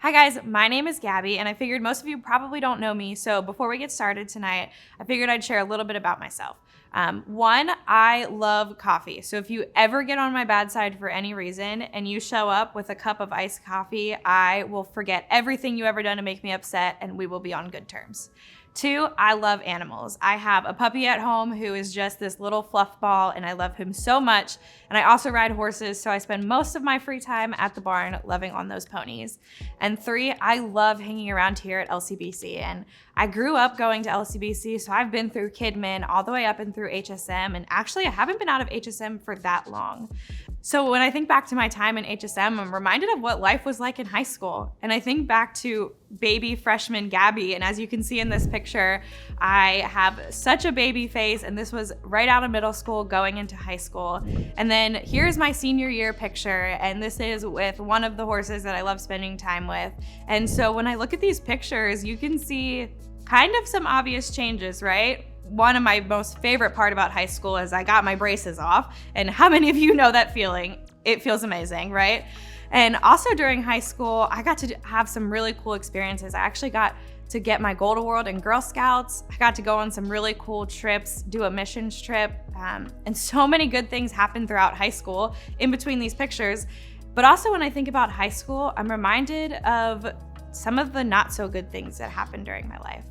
Hi guys, my name is Gabby, and I figured most of you probably don't know me, so before we get started tonight, I figured I'd share a little bit about myself. One, I love coffee, so if you ever get on my bad side for any reason and you show up with a cup of iced coffee, I will forget everything you ever done to make me upset, and we will be on good terms. Two, I love animals. I have a puppy at home who is just this little fluff ball, and I love him so much. And I also ride horses, so I spend most of my free time at the barn loving on those ponies. And three, I love hanging around here at LCBC. And I grew up going to LCBC, so I've been through Kidman all the way up and through HSM. And actually, I haven't been out of HSM for that long. So when I think back to my time in HSM, I'm reminded of what life was like in high school. And I think back to baby freshman Gabby. And as you can see in this picture, I have such a baby face. And this was right out of middle school going into high school. And then here's my senior year picture. And this is with one of the horses that I love spending time with. And so when I look at these pictures, you can see kind of some obvious changes, right? One of my most favorite part about high school is I got my braces off. And how many of you know that feeling? It feels amazing, right? And also during high school, I got to have some really cool experiences. I actually got to get my Gold Award in Girl Scouts. I got to go on some really cool trips, do a missions trip. And so many good things happened throughout high school in between these pictures. But also when I think about high school, I'm reminded of some of the not so good things that happened during my life.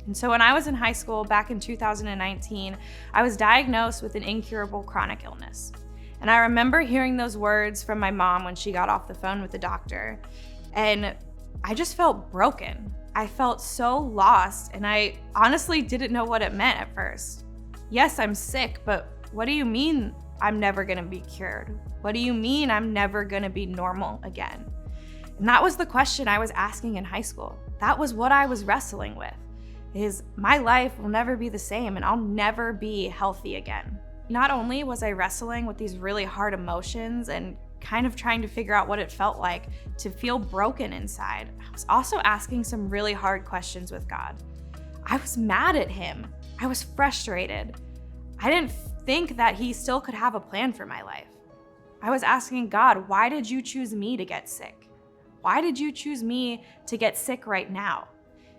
And so when I was in high school back in 2019, I was diagnosed with an incurable chronic illness. And I remember hearing those words from my mom when she got off the phone with the doctor. And I just felt broken. I felt so lost, and I honestly didn't know what it meant at first. Yes, I'm sick, but what do you mean I'm never gonna be cured? What do you mean I'm never gonna be normal again? And that was the question I was asking in high school. That was what I was wrestling with. Is my life will never be the same and I'll never be healthy again. Not only was I wrestling with these really hard emotions and kind of trying to figure out what it felt like to feel broken inside, I was also asking some really hard questions with God. I was mad at him. I was frustrated. I didn't think that he still could have a plan for my life. I was asking God, why did you choose me to get sick? Why did you choose me to get sick right now?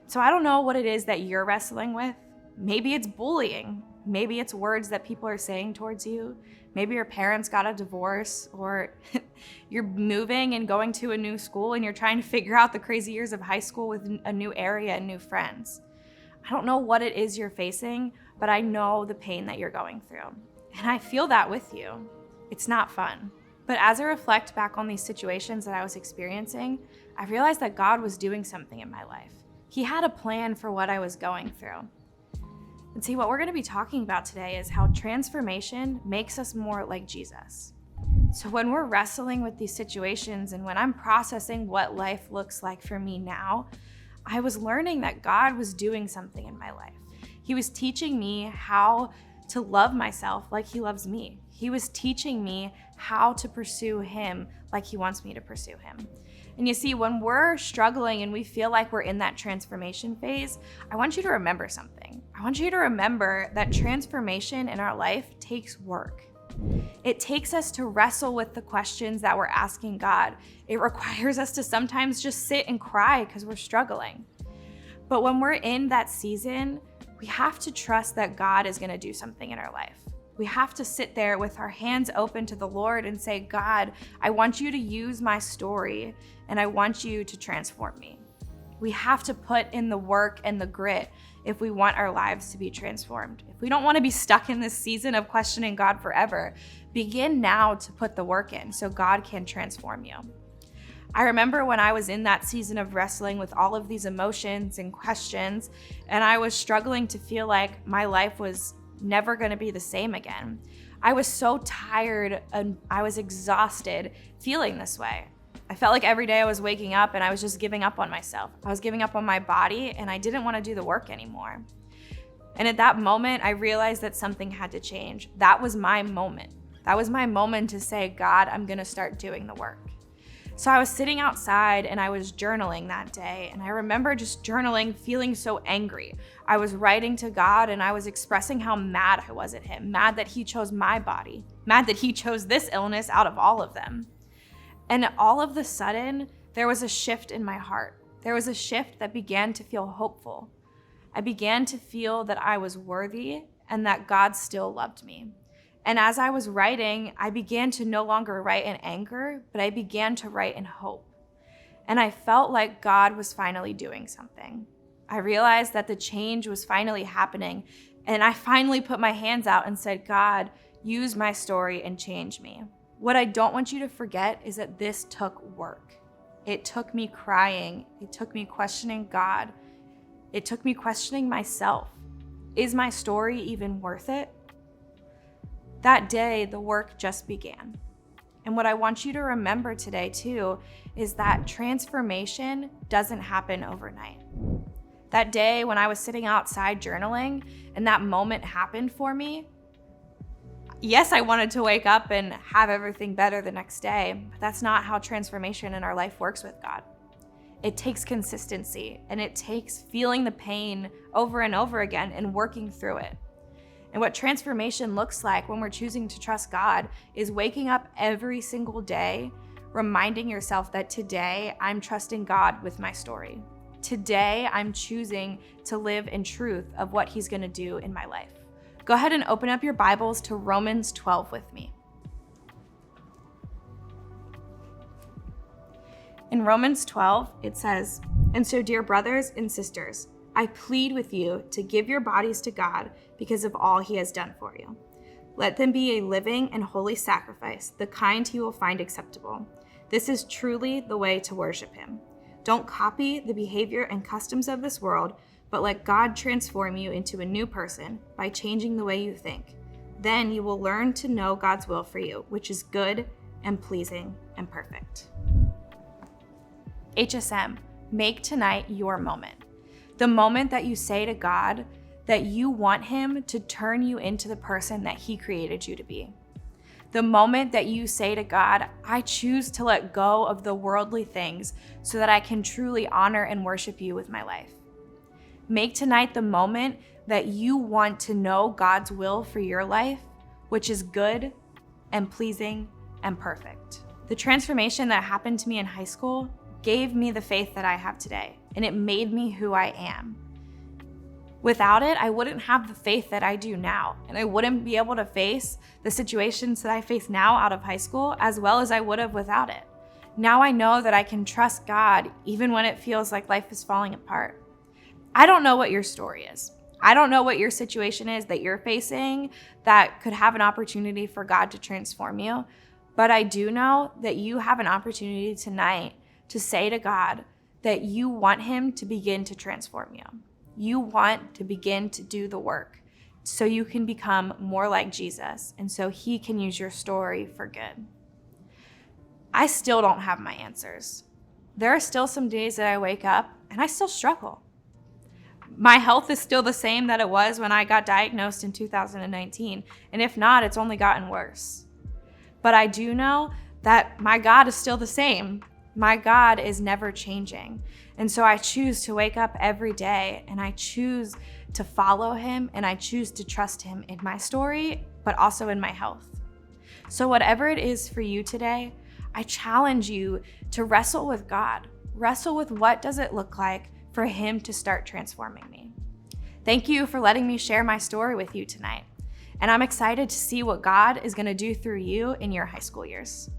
So I don't know what it is that you're wrestling with. Maybe it's bullying. Maybe it's words that people are saying towards you. Maybe your parents got a divorce, or you're moving and going to a new school and you're trying to figure out the crazy years of high school with a new area and new friends. I don't know what it is you're facing, but I know the pain that you're going through. And I feel that with you. It's not fun. But as I reflect back on these situations that I was experiencing, I realized that God was doing something in my life. He had a plan for what I was going through. And see, what we're going to be talking about today is how transformation makes us more like Jesus. So when we're wrestling with these situations and when I'm processing what life looks like for me now, I was learning that God was doing something in my life. He was teaching me how to love myself like he loves me. He was teaching me how to pursue him like he wants me to pursue him. And you see, when we're struggling and we feel like we're in that transformation phase, I want you to remember something. I want you to remember that transformation in our life takes work. It takes us to wrestle with the questions that we're asking God. It requires us to sometimes just sit and cry because we're struggling. But when we're in that season, we have to trust that God is going to do something in our life. We have to sit there with our hands open to the Lord and say, God, I want you to use my story and I want you to transform me. We have to put in the work and the grit if we want our lives to be transformed. If we don't want to be stuck in this season of questioning God forever, begin now to put the work in so God can transform you. I remember when I was in that season of wrestling with all of these emotions and questions, and I was struggling to feel like my life was never going to be the same again. I was so tired and I was exhausted feeling this way. I felt like every day I was waking up and I was just giving up on myself. I was giving up on my body and I didn't want to do the work anymore. And at that moment, I realized that something had to change. That was my moment. That was my moment to say, God, I'm going to start doing the work. So I was sitting outside and I was journaling that day. And I remember just journaling, feeling so angry. I was writing to God and I was expressing how mad I was at him, mad that he chose my body, mad that he chose this illness out of all of them. And all of the sudden, there was a shift in my heart. There was a shift that began to feel hopeful. I began to feel that I was worthy and that God still loved me. And as I was writing, I began to no longer write in anger, but I began to write in hope. And I felt like God was finally doing something. I realized that the change was finally happening, and I finally put my hands out and said, God, use my story and change me. What I don't want you to forget is that this took work. It took me crying. It took me questioning God. It took me questioning myself. Is my story even worth it? That day, the work just began. And what I want you to remember today too is that transformation doesn't happen overnight. That day when I was sitting outside journaling and that moment happened for me, yes, I wanted to wake up and have everything better the next day, but that's not how transformation in our life works with God. It takes consistency, and it takes feeling the pain over and over again and working through it. And what transformation looks like when we're choosing to trust God is waking up every single day, reminding yourself that today I'm trusting God with my story. Today I'm choosing to live in truth of what He's going to do in my life. Go ahead and open up your Bibles to Romans 12 with me. In Romans 12, it says, "And so, dear brothers and sisters, I plead with you to give your bodies to God because of all He has done for you. Let them be a living and holy sacrifice, the kind He will find acceptable. This is truly the way to worship Him. Don't copy the behavior and customs of this world, but let God transform you into a new person by changing the way you think. Then you will learn to know God's will for you, which is good and pleasing and perfect." HSM, make tonight your moment. The moment that you say to God that you want Him to turn you into the person that He created you to be. The moment that you say to God, I choose to let go of the worldly things so that I can truly honor and worship you with my life. Make tonight the moment that you want to know God's will for your life, which is good and pleasing and perfect. The transformation that happened to me in high school gave me the faith that I have today, and it made me who I am. Without it, I wouldn't have the faith that I do now, and I wouldn't be able to face the situations that I face now out of high school as well as I would have without it. Now I know that I can trust God even when it feels like life is falling apart. I don't know what your story is. I don't know what your situation is that you're facing that could have an opportunity for God to transform you, but I do know that you have an opportunity tonight to say to God that you want Him to begin to transform you. You want to begin to do the work so you can become more like Jesus and so He can use your story for good. I still don't have my answers. There are still some days that I wake up and I still struggle. My health is still the same that it was when I got diagnosed in 2019, and if not, it's only gotten worse. But I do know that my God is still the same. My God is never changing. And so I choose to wake up every day and I choose to follow Him and I choose to trust Him in my story, but also in my health. So whatever it is for you today, I challenge you to wrestle with God. Wrestle with what does it look like for Him to start transforming me. Thank you for letting me share my story with you tonight. And I'm excited to see what God is going to do through you in your high school years.